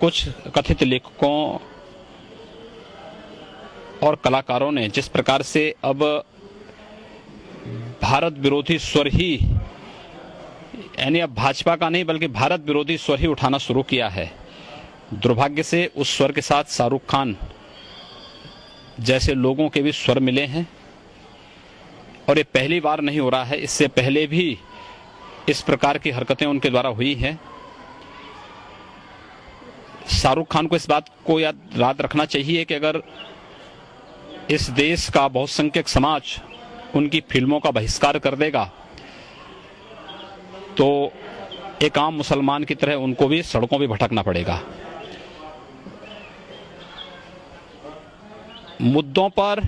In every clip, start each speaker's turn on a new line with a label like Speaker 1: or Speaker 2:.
Speaker 1: कुछ कथित लेखकों और कलाकारों ने जिस प्रकार से अब भारत विरोधी स्वर ही, यानी अब भाजपा का नहीं बल्कि भारत विरोधी स्वर ही उठाना शुरू किया है, दुर्भाग्य से उस स्वर के साथ शाहरुख खान जैसे लोगों के भी स्वर मिले हैं। और ये पहली बार नहीं हो रहा है, इससे पहले भी इस प्रकार की हरकतें उनके द्वारा हुई हैं। शाहरुख खान को इस बात को याद रखना चाहिए कि अगर इस देश का बहुसंख्यक समाज उनकी फिल्मों का बहिष्कार कर देगा तो एक आम मुसलमान की तरह उनको भी सड़कों पे भटकना पड़ेगा। मुद्दों पर,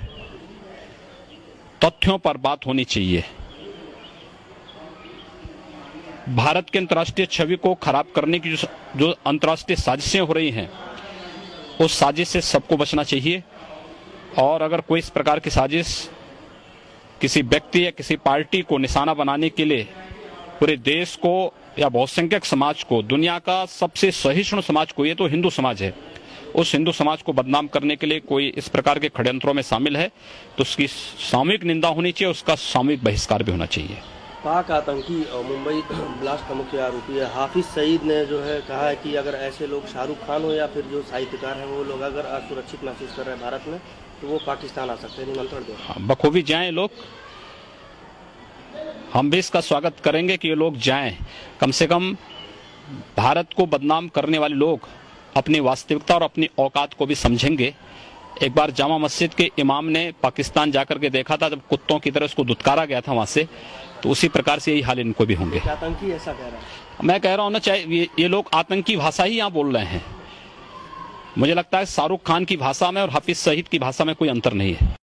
Speaker 1: तथ्यों पर बात होनी चाहिए। भारत के अंतर्राष्ट्रीय छवि को खराब करने की जो अंतर्राष्ट्रीय साजिशें हो रही हैं, उस साजिश से सबको बचना चाहिए। और अगर कोई इस प्रकार की साजिश किसी व्यक्ति या किसी पार्टी को निशाना बनाने के लिए पूरे देश को या बहुसंख्यक समाज को, दुनिया का सबसे सहिष्णु समाज को, ये तो हिंदू समाज है, उस हिंदू समाज को बदनाम करने के लिए कोई इस प्रकार के षड्यंत्रों में शामिल है तो उसकी सामूहिक निंदा होनी चाहिए, उसका सामूहिक बहिष्कार भी होना चाहिए।
Speaker 2: पाक आतंकी और मुंबई ब्लास्ट का मुख्य आरोपी है हाफिज सईद ने जो है कहा है कि अगर ऐसे लोग शाहरुख खान हो या फिर जो साहित्यकार हैं वो लोग अगर असुरक्षित महसूस कर रहे हैं भारत में तो वो पाकिस्तान आ सकते हैं। निमंत्रण दो,
Speaker 1: बखूबी जाएं लोग, हम भी इसका स्वागत करेंगे कि ये लोग जाएं। कम से कम भारत को बदनाम करने वाले लोग अपनी वास्तविकता और अपनी औकात को भी समझेंगे। एक बार जामा मस्जिद के इमाम ने पाकिस्तान जाकर के देखा था, जब कुत्तों की तरह उसको दुत्कारा गया था वहां से, तो उसी प्रकार से यही हाल इनको भी होंगे।
Speaker 2: आतंकी ऐसा कह रहा है,
Speaker 1: मैं कह रहा हूं ना, चाहे ये लोग आतंकी भाषा ही यहाँ बोल रहे हैं। मुझे लगता है शाहरुख खान की भाषा में और हाफिज सईद की भाषा में कोई अंतर नहीं है।